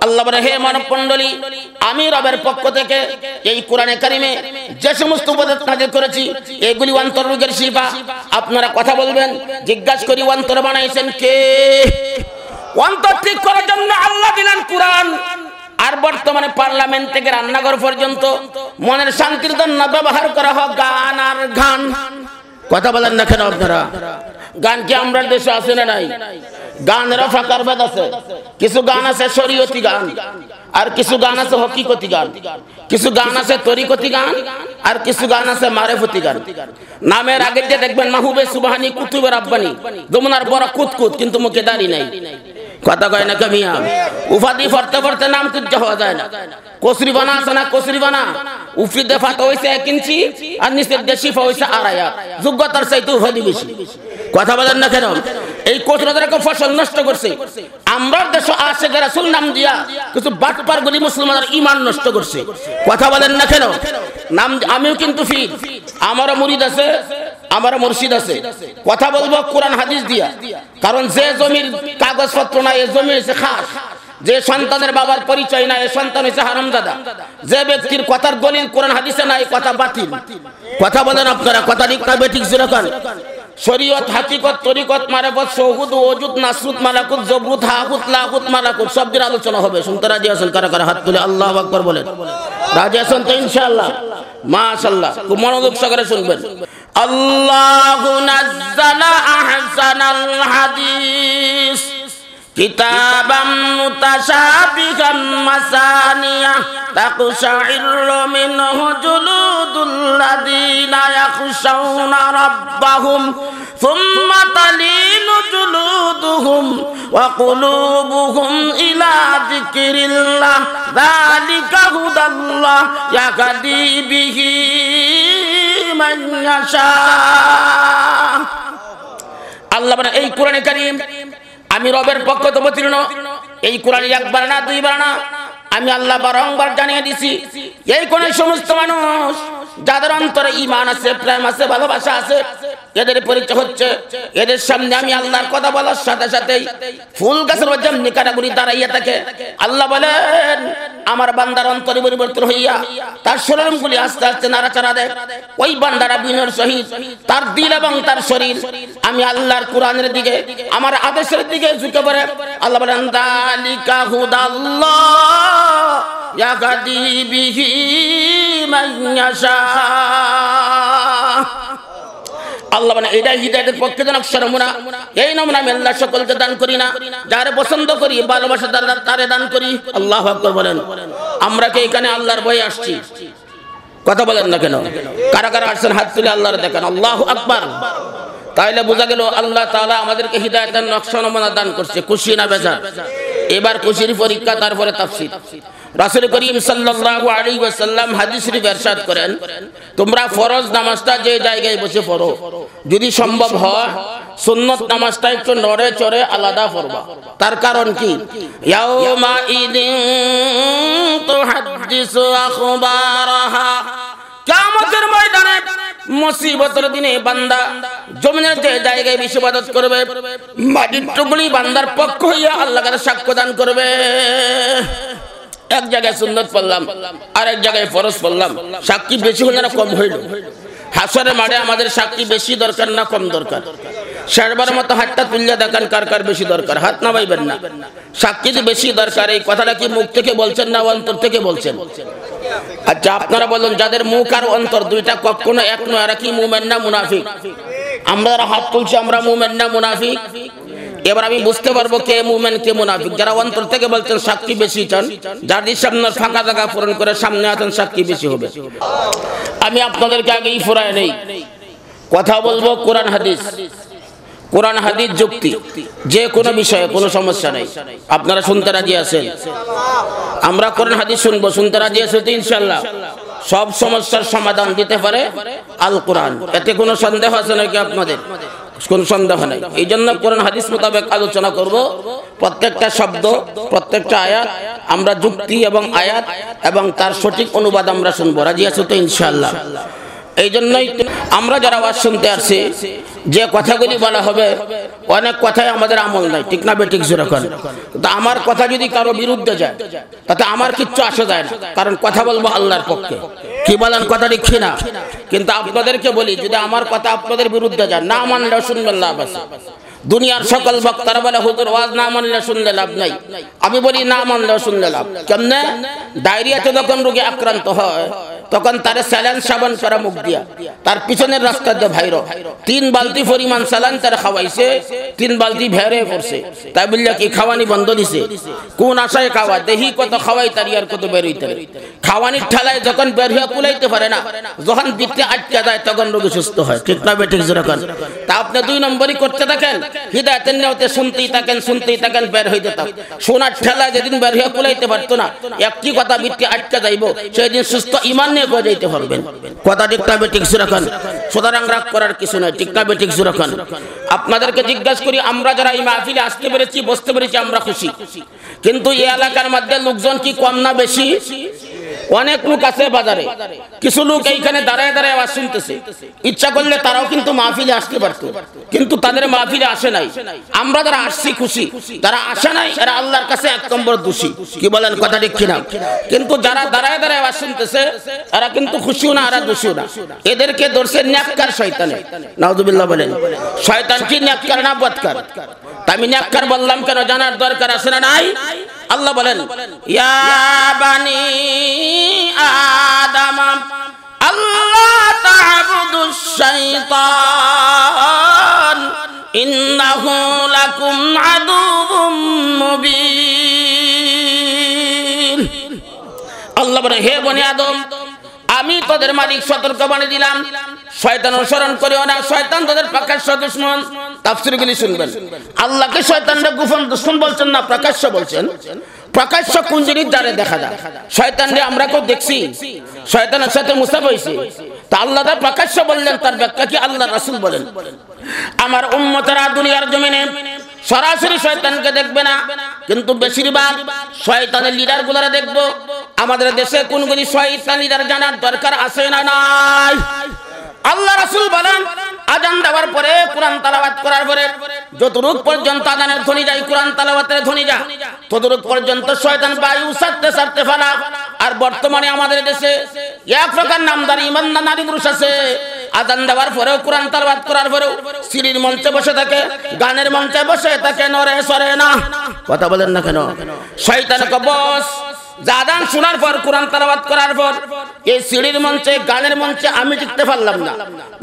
আল্লাহ বলে, হে মানব মণ্ডলী, আমি রবের পক্ষ থেকে এই কোরআনে কারিমে যে সমস্ত উপদেশ নাযিল করেছি এগুলি অন্তর রোগের শিফা। আপনারা কথা বলবেন, জিজ্ঞাসা করি অন্তর বানাইছেন কে? অন্তর ঠিক করার জন্য আল্লাহ দিলেন কোরআন। আর বর্তমানে পার্লামেন্ট থেকে রান্নাঘর পর্যন্ত মনের শান্তির জন্য ব্যবহার করা হয় গান আর গান। কথা বলেন না কেন আপনারা? গান কি আমরা দেশে আছে না নাই? গানেরও ফাঁকার ভেদ আছে। কিছু গান আছে শরীয়তি গান, আর কিছু গান আছে হকিকতি গান, কিছু গান আছে তরিকতি গান, আর কিছু গান আছে মারেফতি গান। নামের আগে যে দেখবেন মাহবুবে সুবহানি, কুতুবে রাব্বানি, যমুনার বড় কুতকুত, কিন্তু মুখে দাড়ি নাই। কথা কয় না কামিয়া? উপাধি পড়তে পড়তে নাম কুজ্জ হওয়া যায় না। কসরি বানা আছে না, কসরি বানা উফরি দেফাত হইছে 1 ইঞ্চি আর নিচের দেশিফা হইছে 2.5। যোগ্যতার চাইতে উপাধি বেশি। কথা বলেন না কেন? এই কোসরাদেরকে ফসল নষ্ট করছে। আমরা দেশ আশিক রাসূল নাম দিয়া কিছু বাটপার গলি মুসলমানের ঈমান নষ্ট করছে। কথা বলেন না কেন? নাম আমিও কিন্তু ফির, আমারও মুরিদ আছে, আমারও মুর্শিদ আছে। কথা বলবো কোরআন হাদিস দিয়া, কারণ যে জমির কাগজপত্র নাই এই জমি হইছে খাস। যে সন্তানের বাবার পরিচয় নাই এই সন্তান হইছে হারামজাদা। যে ব্যক্তির কথার দলিল কোরআন হাদিসে নাই কথা বাতিল। কথা বলেন আপনারা, কথা ঠিক না বেঠিক যেরকম শরীয়ত, হাকিকত, তরিকত, মারেফত, শহুদ, ওজুদ, নাসরুত, মালাকুত, জবরুত, হাকুত, লাকুত, মালাকুত সব দিন আলোচনা হবে। শুনতে রাজি আছেন? কারা কারা হাত তুলে আল্লাহু আকবার বলেন। রাজি আছেন তো ইনশাআল্লাহ? মাশাআল্লাহ, খুব মনোযোগ সহকারে শুনবেন। আল্লাহু নাযালা আহসানাল হাদিস কিতাবাম মুতাশাবিহাম মাসানিয়া তাকশাইরু মিনহু জুলুদুল্লাযীনা ইয়াখশাউনা রাব্বাহুম সুম্মা তালিনু জুলুদুহুম ওয়া কুলুবুহুম ইলা যিকরিল্লাহ যালিকা হুদাল্লাহ ইয়াহদি বিহি মান ইয়াশা। আল্লাহ বলেন, এই কোরআনে কারীম আমি রবের পক্ষ থেকে অবতীর্ণ। এই কোরআন একবার না দুইবার না, আমি আল্লাহ বারংবার জানিয়ে দিছি। এই কোন সমস্ত মানুষ যাদের অন্তরে ঈমান আছে, প্রেম আছে, ভালোবাসা আছে, এদের পরিচয় হচ্ছে এদের সামনে আমি আল্লাহর কথা বলার সাথে সাথেই ফুল গাছের মধ্যে নিকারাগুলি দাঁড়াইয়া থাকে। আল্লাহ বলেন, আমার বান্দার অন্তরে পরিবর্তন হইয়া তার শরীরগুলি আস্তে আস্তে নাড়াচাড়া দেয়। ওই বান্দারা বিনয়ের সহিত তার দিল এবং তার শরীর আমি আল্লাহর কোরআনের দিকে, আমার আদেশের দিকে ঝুঁকে পড়ে। আল্লাহ বলেন, যালিকা হুদাল্লাহ ইয়াহদি বিহি মান ইয়াশা। আল্লাহ মানে এটাই হিদায়াতের পক্ষেজনক নমুনা। এই নমুনা আমি আল্লাহ সকলকে দান করি না, যারে পছন্দ করি ভালোবাসা তারে দান করি। আল্লাহু আকবার বলেন। আমরা কি এখানে আল্লাহর ভয়ে আসছি? কথা বলেন না কেন? কারা কারা আসছেন হাত তুলে আল্লাহর দেখেন। আল্লাহু আকবার। তাইলে বোঝা গেল আল্লাহ তাআলা আমাদেরকে হিদায়াতের নকশা নমুনা দান করছে। খুশি না বেজার? এবার খুশির পরীক্ষা, তারপরে তাফসীর। রাসূল করিম সাল্লাল্লাহু আলাইহি ওয়াসাল্লাম হাদিস শরীফে ইরশাদ করেন, তোমরা ফরজ নামাজটা যে জায়গায় বসে পড়ো, যদি সম্ভব হয় সুন্নত নামাজটা একটু নড়ে চড়ে আলাদা পড়বা। তার কারণ কি? ইয়াউমা ইদিন তুহাদ্দিসু আখবারাহা। কিয়ামতের ময়দানে মুসিবতের দিনে বান্দা জমিনের যে জায়গায় বেশি ইবাদত করবে, মাটির টুকরি বান্দার পক্ষ হইয়া আল্লাহর কাছে সাক্ষ্য দান করবে। এক জায়গায় সুন্নত পড়লাম, আর এক জায়গায় ফরজ পড়লাম, সাক্ষী বেশি হইল না কম হইল? হাসরের মাঠে আমাদের সাক্ষী বেশি দরকার না কম দরকার? শেরবার মতো হাতটা তুলিয়া দেখান কার কার বেশি দরকার। হাত নামাইবেন না। সাক্ষী যে বেশি দরকার, এই কথাটা কি মুখ থেকে বলছেন না অন্তর থেকে বলছেন? আচ্ছা আপনারা বলুন, যাদের মুখ আর অন্তর দুইটা কখনো এক নয়, এরা কি মুমিন না মুনাফিক? আমরা যারা হাত তুলছি আমরা মুমিন না মুনাফিক? এবার আমি বুঝতে পারবো কে মুমিন কে মুনাফিক। যারা অন্তর থেকে বলছেন সাক্ষী বেশি চান, যাদের সামনে ফাঁকা জায়গা পূরণ করে সামনে আছেন সাক্ষী বেশি হবে। আমি আপনাদেরকে আগেই ফুরায় নেই, কথা বলবো কোরআন হাদিস। কোরআন হাদিস যুক্তি, যে কোনো বিষয়ে কোনো সমস্যা নাই। আপনারা শুনতে রাজি আছেন? আমরা কোরআন হাদিস শুনবো, শুনতে রাজি আছেন তো ইনশাআল্লাহ? সব সমস্যার সমাধান দিতে পারে আল কোরআন, এতে কোনো সন্দেহ আছে নাকি আপনাদের? কোন সন্দেহ নাই। এই জন্য কোরআন হাদিস মোতাবেক আলোচনা করব। প্রত্যেকটা শব্দ, প্রত্যেকটা আয়াত আমরা যুক্তি এবং আয়াত এবং তার সঠিক অনুবাদ আমরা শুনবো। রাজি আছো তো ইনশাআল্লাহ? এই জন্যই আমরা যারা ওয়াজ শুনতে আসছি, যে কথাগুলি বলা হবে অনেক কথাই আমাদের আমল নাই, ঠিক না বেঠিক যেরকম। তো আমার কথা যদি কারো বিরুদ্ধে যায় তাতে আমার কিচ্ছু আসে যায় না, কারণ কথা বলবো আল্লাহর পক্ষে। কি বলেন, কথা ঠিক না? কিন্তু আপনাদেরকে বলি, যদি আমার কথা আপনাদের বিরুদ্ধে যায়, না মানলেও শুনবেন লাভ আছে। দুনিয়ার সকল বক্তারা বলে হুজুর ওয়াজ না মানলে শুনলে লাভ নাই, আমি বলি না মানলেও শুনলে লাভ। কেমনে? ডায়রিয়াতে যখন রোগী আক্রান্ত হয় তখন তার স্যালাইন সাবান করা মুখ দিয়া তার পিছনের রাস্তা দিয়ে ভাইরো 3 বালতি পরিমাণ স্যালাইন তার খাওয়াইছে, 3 বালতি ভেড়ে পড়ছে। তাই বললে কি খাওয়ানি বন্ধ দিছে? কোন আশায় খাওয়া? দেহি কত খাওয়াই তার আর কত বের হইতে খাওয়ানির ঠেলায় যখন বের হয়ে কুলাইতে পারে না, যখন বিতে আটকে যায় তখন রোগী সুস্থ হয়, ঠিক না বেঠিক যেরকম। তা আপনি 2 নম্বরই করতে থাকেন, হিদায়াতের নিয়তে শুনতেই থাকেন, বের হইতে থাক। শোনার ঠেলায় যেদিন বের হয়ে কুলাইতে পারতো না, একটি কথা বিতে আটকে যাইব, সেদিন সুস্থ ইমান নিয়ে কয়ে যাইতে পারবেন। কথা ঠিক না বেঠিক যেরকম। সুতরাং রাগ করার কিছু নয়, ঠিক না বেঠিক যেরকম। আপনাদেরকে জিজ্ঞাসা করি, আমরা যারা এই মাহফিলে আসতে পেরেছি, বসতে পেরেছি, আমরা খুশি। কিন্তু এই এলাকার মধ্যে লোকজন কি কম না বেশি? অনেক লোক আছে বাজারে, কিছু লোক এইখানে দাঁড়ায় দাঁড়ায় আওয়াজ শুনতেছে। ইচ্ছা করলে তারাও কিন্তু মাহফিলে আসতে পারতো, কিন্তু তাদের মাহফিলে আসে নাই। আমরা যারা আসছি খুশি, তারা আসে নাই, এরা আল্লাহর কাছে 1 নম্বর দোষী। কি বলেন, কথা ঠিক কিনা? কিন্তু যারা দাঁড়ায় দাঁড়ায় আওয়াজ শুনতেছে, এরা কিন্তু খুশিও না, এরা দোষীও না। এদেরকে ধরছে নেককার শয়তানে। নাউযুবিল্লাহ বলেন। শয়তান কি নেককার না বদকার? আমি নেককার বললাম কেন, জানার দরকার আছে না নাই? আল্লাহ বলেন, ইয়া বানি আদম আল্লাহ তা'বুদুশ শাইতান ইন্নাহু লাকুম আদুউম মুবিন। আল্লাহ বলেন, হে বনি আদম, আমি তোদের মালিক সতর্ক বাণী দিলাম, শয়তান অনুসরণ করিও না, শয়তান তোদের প্রকাশ্য দুশমন। তাফসীরগুলি শুনবেন, আল্লাহকে শয়তানরা গোপন দুশমন বলছেন না, প্রকাশ্য বলছেন। প্রকাশ্য কোন জিনিস দ্বারা দেখা যায়? শয়তানরে আমরা কেউ দেখছি? শয়তানের সাথে মুসাফ হইছে, তা আল্লাহ তাআলা প্রকাশ্য বললেন, তার ব্যাখ্যা কি আল্লাহ রাসূল বলেন। আমার উম্মতেরা দুনিয়ার জমিনে সরাসরি শয়তানকে দেখবে না, কিন্তু বেশিরভাগ শয়তানের লিডার গুলারা দেখবো। আমাদের দেশে কোনগুলি শয়তান লিডার জানার দরকার আছে না নাই? আল্লাহ রাসূল বলেন, আযান দেওয়ার পরে, কুরআন তেলাওয়াত করার পরে যতটুক পর্যন্ত আযানের ধ্বনি যায়, কুরআন তেলাওয়াতের ধ্বনি যায়, ততটুক পর্যন্ত শয়তান বায়ু ছাড়তে ফেলা। আর বর্তমানে আমাদের দেশে এক প্রকার নামদার ইমানদার নারী পুরুষ আছে, আযান দেওয়ার পরেও, কুরআন তেলাওয়াত করার পরেও সিঁড়ির মঞ্চে বসে থাকে, গানের মঞ্চে বসে থাকে, নড়ে সরে না। কথা বলেন না কেন? শয়তানকে বস আযান শোনার পর, কুরআন তেলাওয়াত করার পর এই সিঁড়ির মঞ্চে, গানের মঞ্চে আমি টিকতে পারলাম না,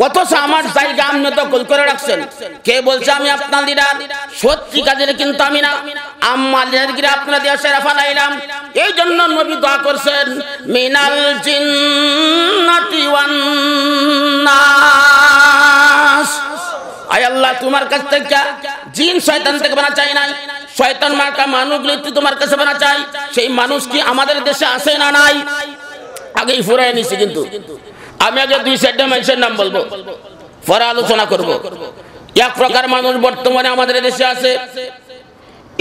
অথচ আমার জায়গা আপনি দখল করে রাখছেন। কে বলছে আমি আপনার লিডার? সত্যি কাজের কিন্তু আমি না, আমার লিডারগিরি আপনারা দিয়ে সেরা ফালাইলাম। এই জন্য নবী দোয়া করছেন, মিনাল জিন্নাতি ওয়ান নাস। আয় আল্লাহ, তোমার কাছ থেকে জিন শয়তান থেকে বানা চাই নাই, শয়তান মার্কা মানুষগুলি তোমার কাছে বানা চাই। সেই মানুষ কি আমাদের দেশে আছে না নাই? আগেই ফুরাই নিছি, কিন্তু আমি আগে 2-4টা মানুষের নাম বলবো, পরে আলোচনা করব। এক প্রকার মানুষ বর্তমানে আমাদের দেশে আছে,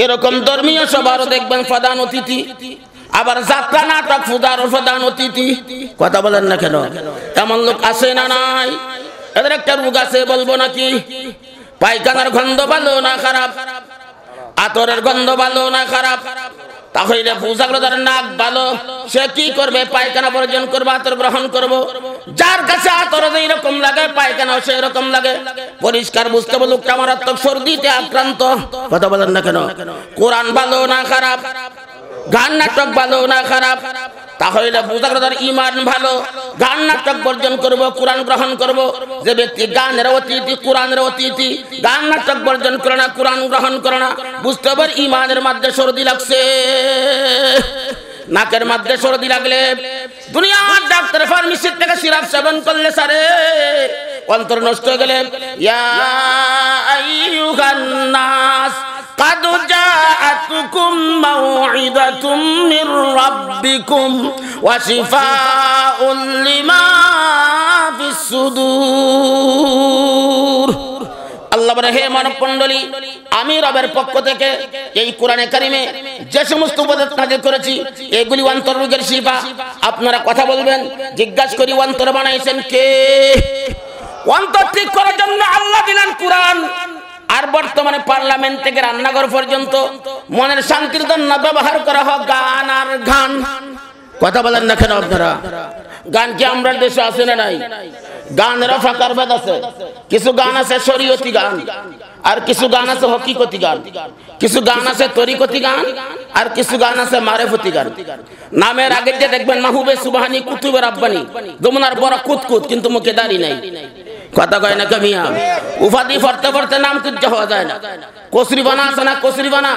এরকম ধর্মীয় সভারও দেখবেন প্রধান অতিথি, আবার যাত্রা নাটক ফুদারও প্রধান অতিথি। কথা বলেন না কেন? এমন লোক আছে না নাই? এদের একটা রোগ আছে, বলবো নাকি? পায়খানার গন্ধ ভালো না খারাপ? আতরের গন্ধ ভালো না খারাপ? তাহলে বুঝা গেল তার নাক ভালো, সে কি করবে? পায়খানা বর্জন করবে, আতর গ্রহণ করবো। যার কাছে আতর যেরকম লাগে, পায়খানা সেরকম লাগে। পরিষ্কার বুঝতে হবে লোকটা মারাত্মক সর্দিতে আক্রান্ত। কথা বলেন না কেন? কোরআন ভালো না খারাপ? গান নাটক ভালো না খারাপ? তাহলে বুঝা গেল তার ঈমান ভালো। গান নাটক বর্জন করব, কোরআন গ্রহণ করব। যে ব্যক্তি গানের অতিথি, কোরআনের অতিথি, গান নাটক বর্জন করে না, কোরআন গ্রহণ করে না, বুঝতে হবে ঈমানের মধ্যে সর্দি লাগছে। নাকের মধ্যে সর্দি লাগলে দুনিয়ার ডাক্তার ফার্মেসির থেকে সিরাপ সেবন করলে সারে অন্তর নষ্ট হয়ে গেলে, ইয়া আইয়ুহান নাস قد جاءتكم موعظة من ربكم وشفاء لما في الصدور। আল্লাহ বলে, হে মানব মণ্ডলী, আমি রবের পক্ষ থেকে এই কোরআনে কারিমে যে সমস্ত উপদেশ নাযিল করেছি এগুলি অন্তর রোগের শিফা। আপনারা কথা বলবেন, জিজ্ঞাসা করি অন্তর বানাইছেন কে? অন্তর ঠিক করার জন্য আল্লাহ দিলেন কোরআন। আর বর্তমানে পার্লামেন্ট থেকে রান্নাঘর পর্যন্ত মনের শান্তির জন্য ব্যবহার করা হয় গান আর গান। কথা বলেন না কেন আপনারা? গান কি আমরা দেশে আছে না নাই? গানেরও ফাঁকার ভেদ আছে। কিছু গান আছে শরীয়তি গান, আর কিছু গান আছে হকিকতি গান, কিছু গান আছে তরিকতি গান, আর কিছু গান আছে মারেফতি গান। নামের আগে যে দেখবেন মাহবুবে সুবহানি, কুতুবে রাব্বানি, যমুনার বড় কুতকুত, কিন্তু মুখে দাড়ি নাই। কথা কয় না কামিয়া? উপাধি পড়তে পড়তে নাম কুজ্জা হওয়া যায় না। কসরি বানা আছে না, কসরি বানা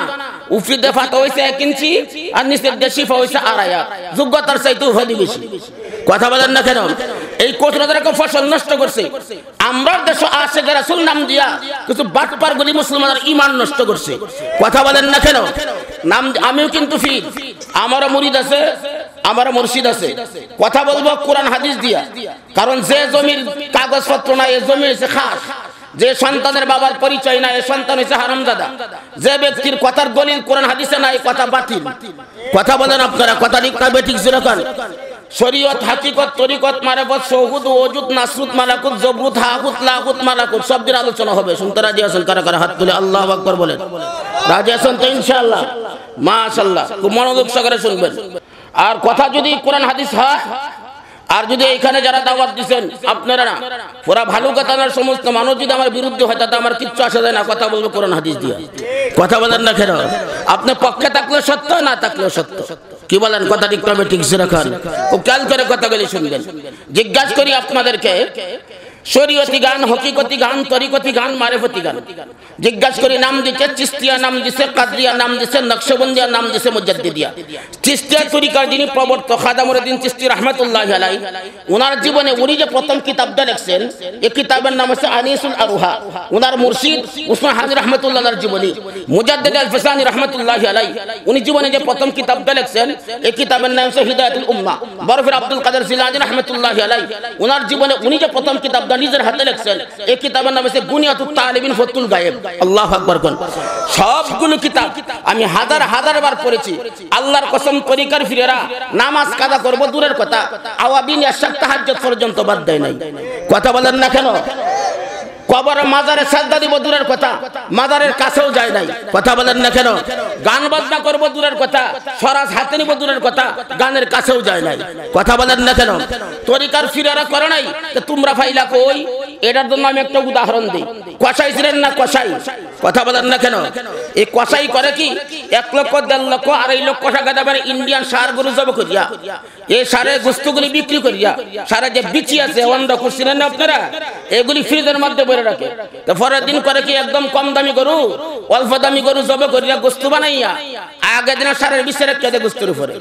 উফরি দেফাতে হইছে 1 ইঞ্চি আর নিচের দিয়ে শিফা হইছে 2.5। যোগ্যতার চাইতে উপাধি বেশি। কথা বলেন না কেন? এই কোচরাদের ফসল নষ্ট করছে। আমরা দেশে আশিক রাসূল নাম দিয়া কিছু বাটপার গুলি মুসলমানের ঈমান নষ্ট করছে। কথা বলেন না কেন? নাম আমিও কিন্তু ফির, আমারও মুরিদ আছে, আমার মুর্শিদ আছে। কথা বলবো কোরআন হাদিস দিয়া, কারণ যে জমির কাগজপত্র নাই এই জমি হচ্ছে খাস। যে সন্তানের বাবার পরিচয় নাই এই সন্তান হচ্ছে হারামজাদা। যে ব্যক্তির কথার দলিল কোরআন হাদিসে নাই কথা বাতিল। কথা বলেন আপনারা, কথা ঠিক না বেঠিক যেরকম শরীয়ত, হাকিকত, তরিকত, মারেফত, শহুদ, ওজুদ, নাসরুত, মালাকুত, জবরুত, হাকুত, লাকুত, মালাকুত সব দিন আলোচনা হবে। শুনতে রাজি আছেন? কারা কারা হাত তুলে আল্লাহু আকবার বলেন। রাজি আছেন তো ইনশাআল্লাহ? মাশাআল্লাহ, খুব মনোযোগ সহকারে শুনবেন। আর কথা যদি কোরআন হাদিস হয়, আর যদি এখানে যারা দাওয়াত দিবেন আপনারা না পুরা ভালো কথা না, সমস্ত মানুষ যদি আমার বিরুদ্ধে হয় তাতে আমার কিচ্ছু আসে যায় না। কথা বলবো কোরআন হাদিস দিয়ে। কথা বলেন না কেন? আপনি পক্ষে থাকলে সত্য, না থাকলেও সত্য। কি বলেন? কথা ঠিক হবে ঠিক সে রাখান। ও খেয়াল করে কথাগুলি শুনবেন। জিজ্ঞাসা করি আপনাদেরকে, শরীয়তি গান, হকিকতি গান, তরিকতি গান, মারেফতি গান। জিজ্ঞাসা করি, নাম দিচ্ছে চিশতিয়া, নাম দিচ্ছে কাদরিয়া, নাম দিচ্ছে নকশবন্দিয়া, নাম দিচ্ছে মুজাদ্দিদিয়া। চিশতিয়া তরিকার যিনি প্রবর্তক খাদামুদ্দিন চিশতি রাহমাতুল্লাহি আলাইহি, ওনার জীবনে উনি যে প্রথম কিতাবটা লিখছেন এই কিতাবের নাম হচ্ছে আনিসুল আরুহা। ওনার মুর্শিদ উসমান হাজি রাহমাতুল্লাহর জীবনী। মুজাদ্দিদ আল ফিসানি রাহমাতুল্লাহি আলাইহি উনি জীবনে যে প্রথম কিতাবটা লিখছেন এই কিতাবের নাম হচ্ছে হিদায়াতুল উম্মাহ। বরফির আব্দুল কাদের জিলানী রাহমাতুল্লাহি আলাইহি ওনার জীবনে উনি যে প্রথম কিতাব নিজের হাতে লিখছেন এই কিতাবের নাম হচ্ছে বুনিয়াতুত তালিবিন ফাতুল গায়েব। আল্লাহু আকবার কোন। সবগুলো কিতাব আমি হাজার হাজার বার পড়েছি। আল্লাহর কসম, তরিকার ফিরেরা নামাজ কাজা করব দূরের কথা, আওয়াবিন এশার তাহাজ্জুদ পর্যন্ত বাদ দেয় নাই। কথা বলেন না কেন? কবর মাজারে সাজদা দিব দূরের কথা, মাজারের কাছেও যায় নাই। কথা বলেন না কেন? গান বাজনা করব দূরের কথা, ফরাজ হাতে নিব দূরের কথা, গানের কাছেও যায় নাই। কথা বলেন না কেন? তরিকার ফিরেরা করে নাই, তোমরা ফাইলা কই? এটার জন্য আমি একটা উদাহরণ দিই। কসাই ছিলেন না কসাই? কথা বলেন না কেন? এই কসাই করে কি 1 লক্ষ, 1.5 লক্ষ, 2.5 লক্ষ টাকা দেবার ইন্ডিয়ান সার গরু জব করিয়া এই সারের গোস্তগুলি বিক্রি করিয়া সারা যে বিচি আছে অন্ধ করছিলেন না আপনারা, এগুলি ফ্রিজের মধ্যে ভরে রাখে। তো পরের দিন করে কি একদম কম দামি গরু, অল্প দামি গরু জব করিয়া গোস্ত বানাইয়া আগের দিন সারের বিচে রেখে দেয় গোস্তের উপরে।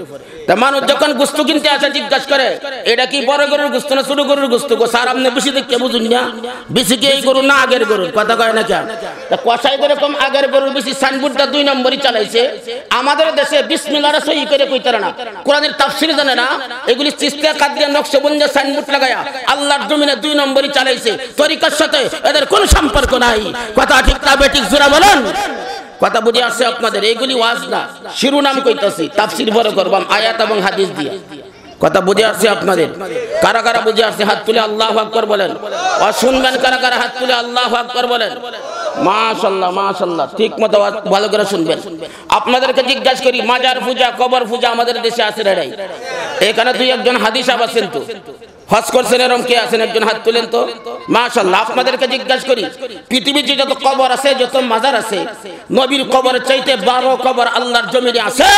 তা মানুষ যখন গোস্ত কিনতে আসে জিজ্ঞাসা করে এটা কি বড় গরুর গোস্ত না ছোট গরুর গোস্ত? স্যার আপনি বেশি দেখে বুঝুন না, বেশি কি এই গরু না আগের গরুর? কথা কয় না কেন? কসাই যেরকম আগের গরুর বেশি সাইনবোর্ডটা 2 নম্বরই চালাইছে, আমাদের দেশে বিসমিল্লাহ সহি করে কইতারা না, কোরআনের তাফসীর জানে না, এগুলি চিশতিয়া কাদরিয়া নকশবন্দিয়া সাইনবোর্ড লাগায়া আল্লাহর জমিনে 2 নম্বরই চালাইছে। তরিকার সাথে এদের কোনো সম্পর্ক নাই। কথা ঠিক না বেঠিক জোরা বলেন? কথা বুঝে আসছে আপনাদের? এইগুলি ওয়াজ না, শিরোনাম কইতাছি, তাফসীর বড় করবাম আয়াত এবং হাদিস দিয়ে। কথা বুঝে আসছে আপনাদের? কারা কারা বুঝে আসছে হাত তুলে আল্লাহু আকবার বলেন। আর শুনবেন কারা কারা হাত তুলে আল্লাহু আকবার বলেন। মাশাআল্লাহ মাশাআল্লাহ, ঠিক মতো ভালো করে শুনবেন। আপনাদেরকে জিজ্ঞাসা করি, মাজার পূজা, কবর পূজা আমাদের দেশে আছে না? এখানে 2-1 হাদিস আছেন তো, হজ করছেন এরকম কে আছেন? একজন হাত তুলেন তো। মাশাআল্লাহ। আপনাদেরকে জিজ্ঞাসা করি, পৃথিবীতে যত কবর আছে, যত মাজার আছে, নবীর কবরের চাইতে 12 কবর আল্লাহর জমিনে আছে।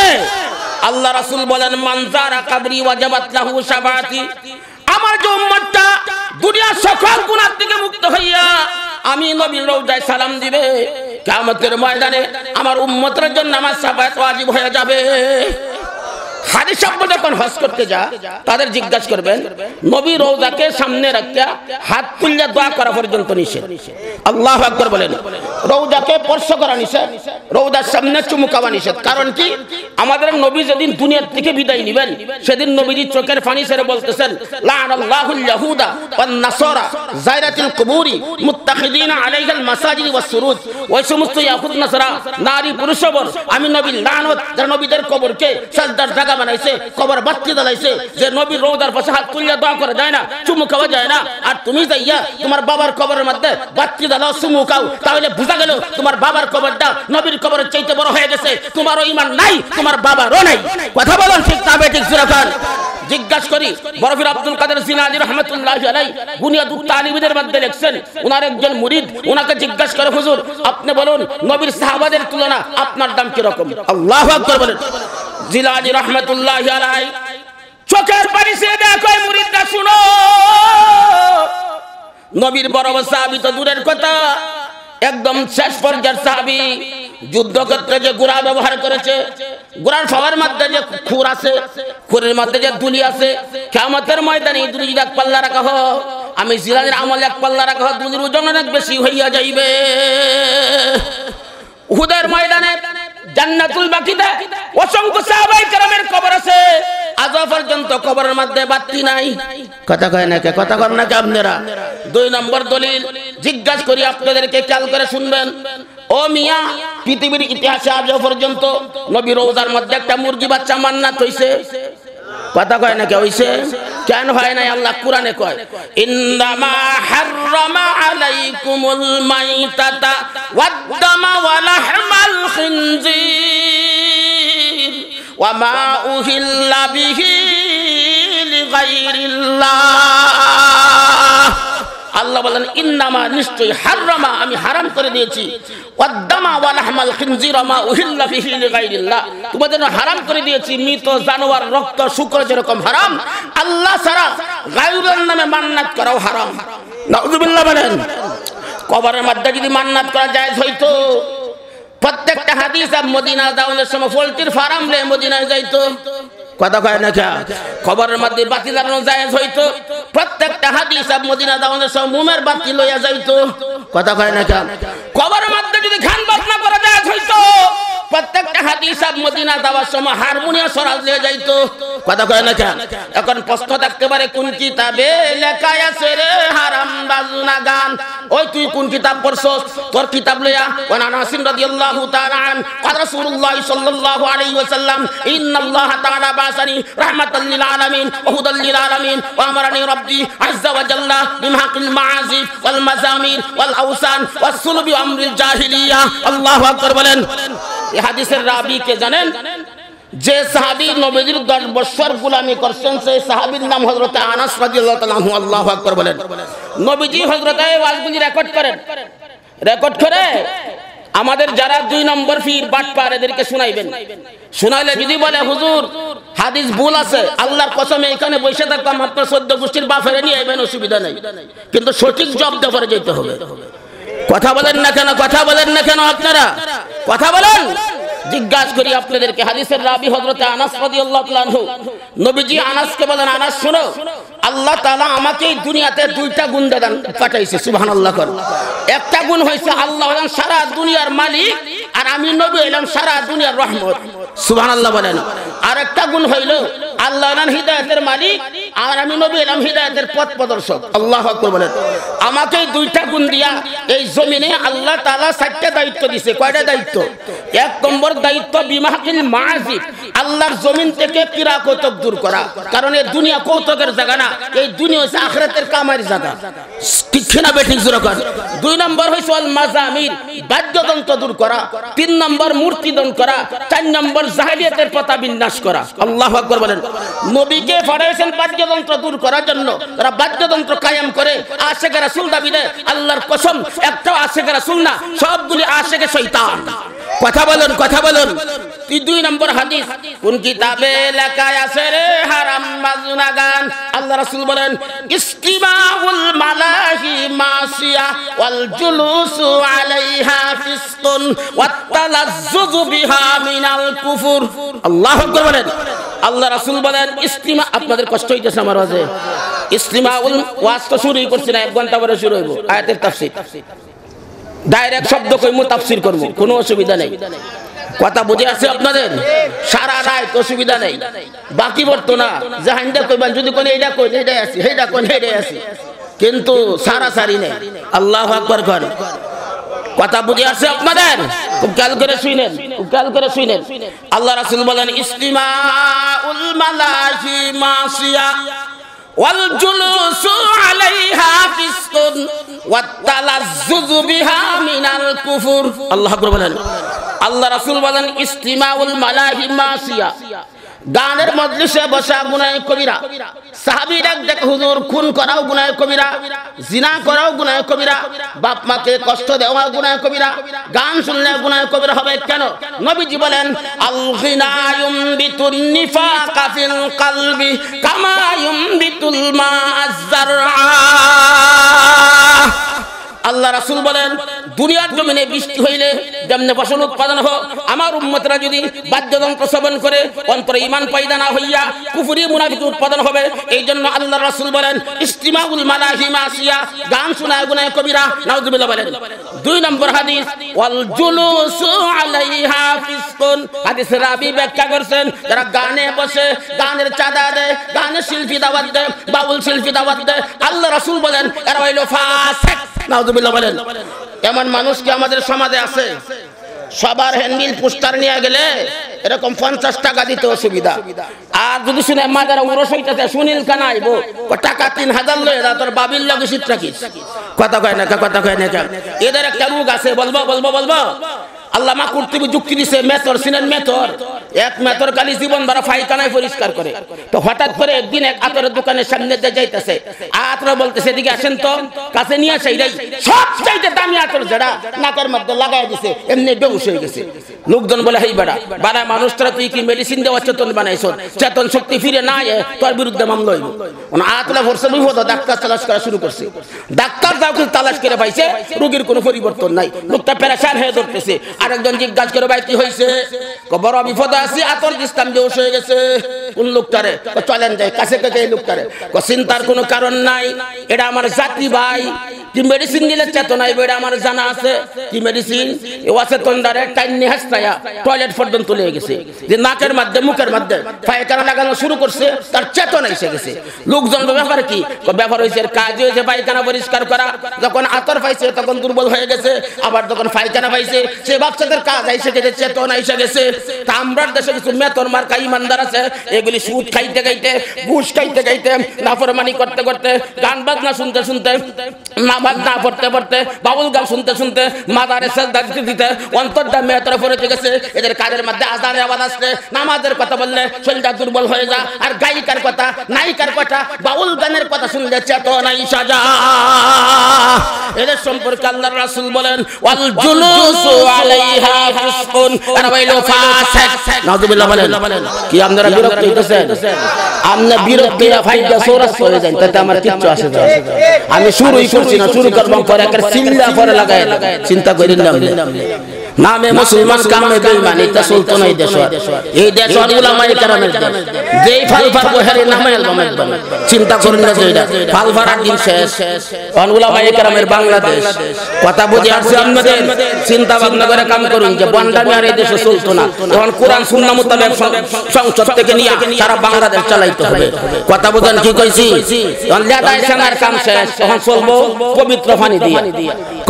আল্লাহ রাসূল বলেন, মান যারা কবরি ওয়াজাবাত লাহু শাফাআতি। আমার যে উম্মতটা দুনিয়ার সকল গুনাহ থেকে মুক্ত হইয়া আমি নবীর রওজায় সালাম দিবে, কিয়ামতের ময়দানে আমার উম্মতের জন্য আমার শাফাআত ওয়াজিব হয়ে যাবে। হাজি সাহেব যখন হজ করতে যা তাদের জিজ্ঞাসা করবেন নবী রওজাকে সামনে রাখিয়া হাত তুলিয়া দোয়া করা পর্যন্ত নিষেধ। আল্লাহু আকবার বলেন। রওজাকে স্পর্শ করা নিষেধ, রওজার সামনে চুমু খাওয়া নিষেধ। কারণ কি? আমাদের নবী যেদিন দুনিয়ার থেকে বিদায় নেবেন সেদিন নবীজি চোখের পানি ছেড়ে বলতেছেন লাআনাল্লাহুল ইয়াহুদা ওয়ান নাসারা যায়রাতুল কুবুরি মুত্তাখিদিনা আলাইহাল মাসাজিদ ওয়াস সুরুজ। ওই সমস্ত ইয়াহুদ নাসারা নারী পুরুষ বল আমি নবীর লানত যারা নবীদের কবরকে সাজদার জায়গা বানাইছে, কবর বাতি জ্বালাইছে, যে নবীর রওজার পাশে হাত তুলিয়া দোয়া করা যায় না, চুমু খাওয়া যায় না, আর তুমি যাইয়া তোমার বাবার কবরের মধ্যে বাতি জ্বালাও, চুমু খাও, তাহলে বুঝা গেল তোমার বাবার কবরটা নবীর কবরের চাইতে বড় হয়ে গেছে, তোমারও ঈমান নাই, তোমার বাবারও নাই। কথা বলেন ঠিক না বেঠিক? জোরে বলেন। জিজ্ঞাসা করি বরফির আব্দুল কাদের জিলানী রাহমাতুল্লাহি আলাইহি বুনিয়াদুত তালিবীদের মধ্যে লিখছেন ওনার একজন মুরিদ ওনাকে জিজ্ঞাসা করে হুজুর আপনি বলুন নবীর সাহাবাদের তুলনা আপনার দাম কি রকম? আল্লাহু আকবার বলেন। জিলানী রাহমাতুল্লাহি আলাইহি চোখের পানি ছেড়ে দেখো মুরিদরা শুনো, নবীর বড় সাহাবী তো দূরের কথা, একদম শেষ পর্যায়ের সাহাবী, যুদ্ধক্ষেত্রে যে ঘোড়া ব্যবহার করেছে, ঘোড়ার সবার মধ্যে যে খুর আছে, খুরের মধ্যে যে দুলি আছে, কিয়ামতের ময়দানে এই দুলি যদি এক পাল্লা রাখা হয়, আমি জিলানীর আমল এক পাল্লা রাখা হয়, দুলির ওজন অনেক বেশি হইয়া যাইবে। উহুদের ময়দানে জান্নাতুল বাকিতে অসংখ্য সাহাবায়ে কেরামের কবর আছে, আজও পর্যন্ত কবরের মধ্যে বাতি নাই। কথা কয় না কে? কথা কর না কে আপনারা? 2 নম্বর দলিল জিজ্ঞাসা করি আপনাদেরকে, খেয়াল করে শুনবেন। ও মিয়া, পৃথিবীর ইতিহাসে আজও পর্যন্ত নবী রওজার মধ্যে একটা মুরগি বাচ্চা মান্নাত হইছে? কথা কয় না কে? হইছে? কেন হয় নাই? আল্লাহ কুরআনে কয় ইন্নামা হাররামা আলাইকুমুল মাইতাতা ওয়াদ-দামা ওয়া লাহমাল খিনজির ওয়া মা উহিল্লা বিহি লিগাইরিল্লাহ। আল্লাহ বলেন ইন্নামা নিশ্চয় হাররামা আমি হারাম করে দিয়েছি, ওয়াদ-দামা ওয়া লাহমাল খিনজির ওয়া মা উহিল্লা বিহি লিগাইরিল্লাহ, তোমাদের হারাম করে দিয়েছি মৃত জানোয়ার রক্ত শুকর যেরকম হারাম, আল্লাহ ছাড়া গায়রের নামে মান্নাত করাও হারাম। নাউযুবিল্লাহ বলেন। কবরের মধ্যে যদি মান্নাত করা জায়েজ হইতো, প্রত্যেকটা হাদিস আর মদিনা যাওয়ার সময় পোল্ট্রির ফার্ম লে মদিনায় যাইতো। কথা কয় না কে? কবরের মধ্যে বাতি জ্বালানো জায়েজ হইতো, প্রত্যেকটা হাদিস আর মদিনা যাওয়ার সময় মোমের বাতি লইয়া যাইতো। কথা কয় না কে? কবরের মধ্যে যদি গান বাজনা করা জায়েজ হইতো, প্রত্যেকটা হাদিস আর মদিনা যাওয়ার সময় হারমোনিয়াম সরাজ নিয়ে যাইতো। কথা কয় না কে? এখন প্রশ্ন থাকতে পারে কোন কিতাবে লেখা আছে রে হারাম বাজনা গান? ওই তুই কোন কিতাব পড়ছস? তোর কিতাব লইয়া ওয়া আনাস রাদিয়াল্লাহু তাআলা আন ক্বাল রাসূলুল্লাহ সাল্লাল্লাহু আলাইহি ওয়াসাল্লাম ইন্নাল্লাহা তাআলা বাসানি রাহমাতাল লিল আলামিন ওয়া হুদাল লিল আলামিন ওয়া আমারানি রাব্বি আযজা ওয়া জাল্লা বিমাহাকিল মাআজিফ ওয়াল মাজামির ওয়াল আওসান ওয়াস সুলবি ওয়া আমরিল জাহিলিয়া। আল্লাহু আকবার বলেন। এই হাদিসের রাবি কে জানেন? যে সাহাবী নবীর 10 বছর গোলামি করছেন সেই সাহাবীর নাম হযরত আনাস রাদিয়াল্লাহু তাআলা আনহু। আল্লাহু আকবার বলেন। নবীজি হযরত এই ওয়াজগুলি রেকর্ড করেন, রেকর্ড করে আমাদের যারা 2 নম্বর পীর বাটপার এদেরকে শুনাইবেন। শুনাইলে যদি বলে হুজুর হাদিস ভুল আছে, আল্লাহর কসম এখানে বসে থাকতাম আপনার 14 গোষ্ঠীর বাপেরে নিয়ে আইবেন, অসুবিধা নাই, কিন্তু সঠিক জবাব দেওয়ার যেতে হবে। কথা বলেন না কেন? কথা বলেন না কেন আপনারা? কথা বলেন। জিজ্ঞাসা করি আপনাদেরকে, হাদিসের রাবি হযরত আনাস রাদিয়াল্লাহু তাআলা আনহু, নবীজি আনাসকে বলেন আনাস শুনো, আল্লাহ তাআলা আমাকে এই দুনিয়াতে 2টা গুণ দান পাঠাইছে। সুবহানাল্লাহ কর। একটা গুণ হইছে আল্লাহ হলেন সারা দুনিয়ার মালিক, আর আমি নবী হইলাম সারা দুনিয়ার রহমত। সুবহানাল্লাহ বলেন। আর একটা গুণ হইল আল্লাহ হলেন হিদায়াতের মালিক, আর আমি নবী হইলাম হিদায়াতের পথ প্রদর্শক। আল্লাহু আকবার বলেন। আমাকে এই 2টা গুণ দিয়া এই জমিনে আল্লাহ তাআলা 4টা দায়িত্ব দিয়েছে। কয়টা দায়িত্ব? 1 নম্বর দায়িত্ব বিমাহাকিল মাআজিব, আল্লাহর জমিন থেকে কিরা কৌতুক দূর করা, কারণ এই দুনিয়া কৌতুকের জায়গা না, এই দুনিয়া হচ্ছে আখিরাতের কামাইয়ের জায়গা। ঠিক না বেঠিক জোরে কর। 2 নম্বর হইছে আল মাজামির, বাদ্যযন্ত্র দূর করা। 3 নম্বর মূর্তি দন করা। 4 নম্বর জাহেলিয়াতের প্রথা বিনাশ করা। আল্লাহু আকবার বলেন। নবীকে পাঠাইছেন বাদ্যযন্ত্র দূর করার জন্য, তারা বাদ্যযন্ত্র কায়েম করে আশিক রাসূল দাবি দেয়। আল্লাহর কসম একটাও আশিক রাসূল না, সবগুলি আশিকে শয়তান। কথা বলেন, কথা বলেন। 2 নম্বর হাদিস কোন কিতাবে লেখা আছে রে হারাম বাজনা গান? আল্লাহ রাসূল বলেন ইস্তিমাউল মালাহি মাসিয়া ওয়াল জুলুসু আলাইহা ফিসকুন ওয়াত তালাজ্জুজু বিহা মিনাল কুফর। আল্লাহু আকবার বলেন। আল্লাহ রাসূল বলেন ইস্তিমা, আপনাদের কষ্ট হইতেছে আমার ওয়াজে, ইস্তিমাউল ওয়াজ তো শুরুই করছি না, 1 ঘন্টা পরে শুরু হইব আয়াতের তাফসীর, ডাইরেক্ট শব্দ কইমু তাফসীর করব, কোনো অসুবিধা নেই। কথা বুঝে আছে আপনাদের? সারা রাত অসুবিধা নেই, বাকি বর্ত না জাহানটা কইবেন, যদি কোন এইটা কই এইটাই আছে, এইটা কোন এইটাই আছে, কিন্তু সারা সারি নেই। আল্লাহু আকবার কর। কথা বুঝে আছে আপনাদের? খুব খেয়াল করে শুনেন, খুব খেয়াল করে শুনেন। আল্লাহ রাসূল বলেন ইস্তিমাউল মালাহি মাসিয়া ওয়াল জুলুসু আলাইহা ফিসকুন ওয়াত তালাজ্জুযু বিহা মিনাল কুফর। আল্লাহু আকবার বলেন। আল্লাহ রাসূল বলেন ইস্তিমাউল মালাহি মাসিয়া, গানের মজলিসে বসা গুনাহে কবিরা। সাহাবীরা দেখ হুজুর খুন করাও গুনাহে কবিরা, জিনা করাও গুনাহে কবিরা, বাপ মাকে কষ্ট দেওয়া গুনাহে কবিরা, গান শুনলে গুনাহে কবিরা হবে কেন? নবীজি বলেন আল গিনা ইউমবিতুন নিফাকা ফিল কলবি কামা ইউমবিতুল মা'আজ যারআ। আল্লাহ রাসূল বলেন দুনিয়ার জমিনে বৃষ্টি হইলে যেমন ফসল উৎপাদন হয়, আমার উম্মতরা যদি বাদ্যযন্ত্র শ্রবণ করে অন্তরে ঈমান পয়দা না হইয়া কুফরি মুনাফিকি উৎপাদন হবে। এই জন্য আল্লাহ রাসূল বলেন ইস্তিমাউল মালাহি মাসিয়া, গান শোনা গুনাহে কবিরা। নাউযুবিল্লাহ বলেন। 2 নম্বর হাদিস ওয়াল জুলুসু আলাইহা ফিসকুন, হাদিস রাবি ব্যাখ্যা করেছেন যারা গানে বসে গানের চাঁদা দেয়, গানের শিল্পী দাওয়াত দেয়, বাউল শিল্পী দাওয়াত দেয়, আল্লাহ রাসূল বলেন এরা হইল ফাসিক। নাউযুবিল্লাহ বলেন। এমন মানুষ কি আমাদের সমাজে আছে? সবার হ্যান্ডবিল পোস্টার নিয়ে গেলে এরকম 50 টাকা দিতে অসুবিধা। আর যদি শুনে মাদারা উরস হইতাছে সুনীল কানাইবো টাকা 3000 লয়ে যা, তোর বাবির লাগে চিত্র কি কথা কয় না, কথা কয় না। এদের একটা রোগ আছে, বলবো বলবো বলবো। আল্লামা কুরতুবী যুক্তি দিছে মেথর, সিনেন মেথর, এক মেথর খালি জীবন ভরা পায়খানায় পরিষ্কার করে। তো হঠাৎ করে একদিন এক আতরের দোকানের সামনে দিয়ে যাইতেছে, আতর বলতেছে এদিকে আসেন তো, কাছে নিয়ে আসে এইটাই সবচাইতে দামি আতর, যেটা নাকের মধ্যে লাগাই দিছে, এমনি বেহুশ হয়ে গেছে। লোকজন বলে হেই বেড়া বাড়া মানুষটা তুই কি মেডিসিন দেওয়া চেতন বানাইছ, চেতন শক্তি ফিরে না তোর বিরুদ্ধে মামলা হইব। আতলা ভরসা বিপদ, ডাক্তার তালাশ করা শুরু করছে। ডাক্তার যাও তালাশ করে পাইছে রোগীর কোনো পরিবর্তন নাই, লোকটা পেরেশান হয়ে ধরতেছে। আরেকজন জিজ্ঞাসা করে ভাই কি হয়েছে? বড় বিপদ আছে, আতর দিস্তাম বেহুশ হয়ে গেছে। কোন লোকটারে? চলেন যাই কাছে কাছে এই লোকটারে। চিন্তার কোনো কারণ নাই, এটা আমার জাতি ভাই। কি মেডিসিন দিলে চেতন আইবে এটা আমার জানা আছে। কি মেডিসিন? অচেতন দ্বারা টাইনি হাসতায়া টয়লেট পর্যন্ত চলে গেছে, যে নাকের মধ্যে মুখের মধ্যে পায়খানা লাগানো শুরু করছে, তার চেতনা এসে গেছে। লোকজন ব্যাপার কি? ব্যাপার হয়েছে কাজ হয়েছে পায়খানা পরিষ্কার করা। যখন আতর পাইছে তখন দুর্বল হয়ে গেছে, আবার যখন পায়খানা পাইছে সে বাচ্চাদের কাজ আইসে গেছে, চেতনা এসে গেছে। তা আমরার দেশে কিছু মেতন মার্কা ইমানদার আছে, এগুলি সুদ খাইতে খাইতে, ঘুষ খাইতে খাইতে, নাফরমানি করতে করতে, গান বাজনা শুনতে শুনতে, নামাজ না পড়তে পড়তে, বাউল গান শুনতে শুনতে, মাদারে সাজদা দিতে দিতে অন্তরটা মেতরে পড়ে গেছে। এদের কাজের মধ্যে আজানের আওয়াজ আসছে, নামাজের কথা বললে শরীরটা দুর্বল হয়ে যায়। আর গায়িকার কথা, নায়িকার কথা, বাউল গানের কথা শুনলে চেতনা এসে যায়। এদের সম্পর্কে আল্লাহর রাসূল বলেন ওয়াল জুলুসু আলাইহা ফিসকুন আর ওয়াইলু ফাসিক। নাউযুবিল্লাহ বলেন। কি আপনারা বিরক্ত হইতেছেন? আপনি বিরক্ত হইয়া ফাইদা সোরাস হয়ে যান, তাতে আমার কিচ্ছু আসে যায়। আমি শুরুই করছি না, শুরু করব পরে একটা সিল্লা পরে লাগায় চিন্তা করেন না। নামে মুসলমান কামে বেঈমান, এটা সুলতান এই দেশ। এই দেশ উলামায়ে কেরামের দেশ। যেই ফালফার বহারে নামে আলবাম একদম চিন্তা করেন না যে এটা ফালফার দিন শেষ। উলামায়ে কেরামের বাংলাদেশ। কথা বুঝে আসছে আপনাদের? চিন্তা ভাবনা করে কাম করুন যে বন্ডামি আর এই দেশে চলতো না। এখন কোরআন সুন্নাহ মোতাবেক সংসদ থেকে নিয়ে সারা বাংলাদেশ চালাইতে হবে। কথা বুঝেন কি কইছি? এখন লেদাই সেনার কাম শেষ, এখন চলবো পবিত্র পানি দিয়ে।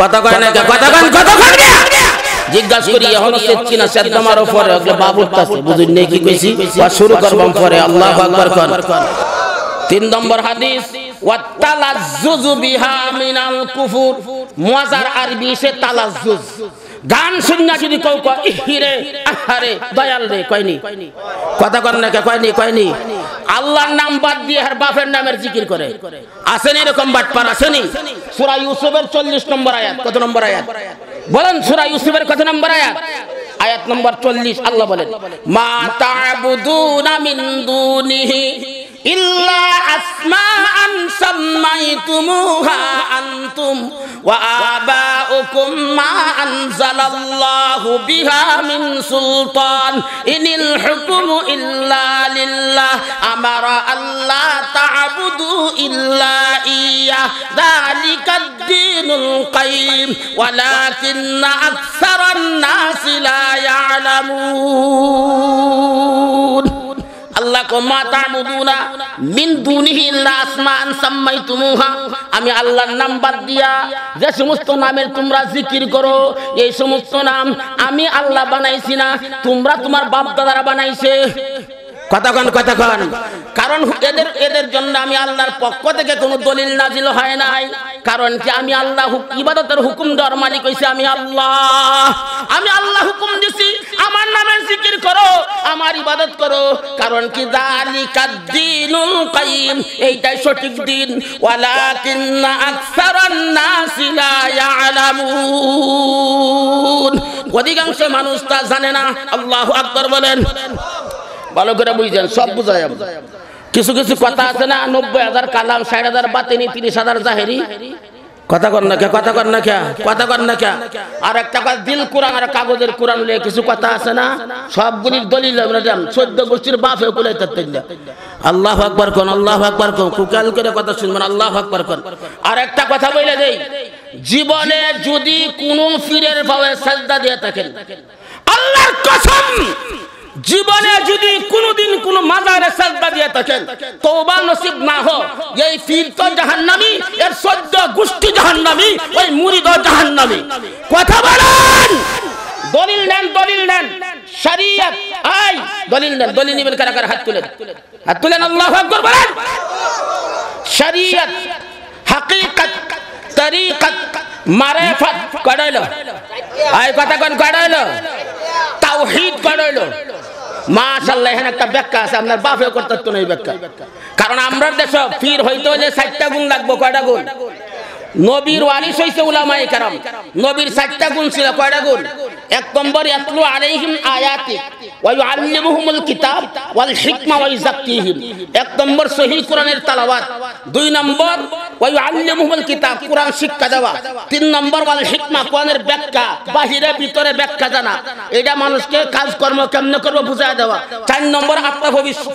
কথা কয় না, কথা কন, কথা কন না। জিজ্ঞাসা করি এখনো চেচ্ছি না, সেদ্দমার উপরে বাবুর কাছে বুঝুন নেই কি কইছি। শুরু করবাম পরে আল্লাহু আকবার কর। 3 নম্বর হাদিস ওয়া তালাজ্জুযু বিহা মিনাল কুফর। মজার আরবি সে তালাজ্জুজ। গান শুননা যদি কেউ কয় ইহিরে আহারে দয়াল রে, কয়নি? কথা কর না, কয়নি? কয়নি? আল্লাহর নাম বাদ দিয়ে আর বাপের নামের জিকির করে। আসেন এরকম বাটপার আসেনি? সূরা ইউসুফের 40 নম্বর আয়াত। কত নম্বর আয়াত বলেন? সূরা ইউসুফের কত নম্বর আয়াত? আয়াত নম্বর 40। আল্লাহ বলেন মা তা'বুদুনা মিন দুনিহি ইল্লা আসমাআন সাম্মাইতুমুহা আনতুম ওয়া আবাউকুম মা আনজালাল্লাহু বিহা মিন সুলতান ইনিল হুকমু ইল্লা লিল্লাহ আমারা আল্লা তা'বুদু ইল্লা ইয়া যালিকাদ দীনুল কাইয়্যিম ওয়ালাকিন্না আকসারান নাসি লা ইয়ালামুন। আল্লাহ কো মা তা'বুদুনা মিন দুনিহি ইল্লা আসমাআন সাম্মাইতুমুহা, আমি আল্লাহর নাম বাদ দিয়া যে সমস্ত নামের তোমরা জিকির করো এই সমস্ত নাম আমি আল্লাহ বানাইছি না, তোমরা তোমার বাপ দাদারা বানাইছে। কতক্ষণ কারণ এদের জন্য আমি আল্লাহর পক্ষ থেকে কোনো দলিল নাজিল হয় নাই। কারণ কি আমি আল্লাহ ইবাদতের হুকুম দেওয়ার মালিক হইছে আমি আল্লাহ। আমি আল্লাহ হুকুম দিছি আমার নামের জিকির করো, আমার ইবাদত করো। কারণ কি যালিকাদ দীনুল কাইয়্যিম, এইটাই সঠিক দিন। ওয়ালাকিন্না আকসারান নাসি লা ইয়ালামুন, অধিকাংশ মানুষ তা জানে না। আল্লাহু আকবার বলেন। ভালো করে বুঝছেন, সব বুঝাই। কিছু কিছু কথা আছে না, 90,000 কালাম, 60,000 বাতিনি, 30,000 জাহেরি। কথা কর না কে। আর একটা কথা দিল কোরআন আর কাগজের কোরআন লয়ে কিছু কথা আছে না, সবগুলির দলিল 14 গোষ্ঠীর বাপ হয়ে কোলে তাতেন না। আল্লাহু আকবার কোন, আল্লাহু আকবার কোন, কুকাল করে কথা শুনবেন, আল্লাহু আকবার কোন। আর একটা কথা বলে দেই, জীবনে যদি কোন পীরের পায়ে সাজদা দিয়ে থাকেন, আল্লাহর কসম, জীবনে যদি কোনদিন কোন মাজারে সাজদা দিয়ে থাকেন, তওবা নসিব না হয়, এই পীর তো জাহান্নামী, এর 14 গোষ্ঠী জাহান্নামী, ওই মুরিদও জাহান্নামী। কথা বলেন, দলিল নেন শরীয়ত। আই দলিল নেন, দলিল নিবেন কারা কারা? হাত তুলেন, আল্লাহু আকবার বলেন। শরীয়ত, হাকিকত, তরিকত, মারিফত কড়াইলো। আই কথা কোন কড়াইলো? তাওহীদ কড়াইলো। মাশাআল্লাহ, এখানে একটা ব্যাখ্যা আছে, আপনার বাপেও করতে তো নাই ব্যাখ্যা। কারণ আমরা দেশ পীর হইতে হলে 4টা গুণ লাগবে। কয়টা গুণ? নবীর ওয়ারিস হইছে উলামায়ে কেরাম। নবীর 4টা গুণ ছিল। কয়টা গুণ? 1 নম্বর ইয়াতলু আলাইহিম আয়াতি ওয়া ইউআল্লিমুহুমুল কিতাব ওয়াল হিকমা ওয়া ইউযাক্কিহিম। 1 নম্বর সহিহ কোরআনের তেলাওয়াত। 2 নম্বর ওয়া ইউআল্লিমুহুমুল কিতাব, কোরআন শিক্ষা দেওয়া। 3 নম্বর ওয়াল হিকমা, কোরআনের ব্যাখ্যা, বাহিরে ভিতরে ব্যাখ্যা জানা, এটা মানুষকে কাজকর্ম কেমনে করবে বুঝায় দেওয়া। 4 নম্বর আত্মা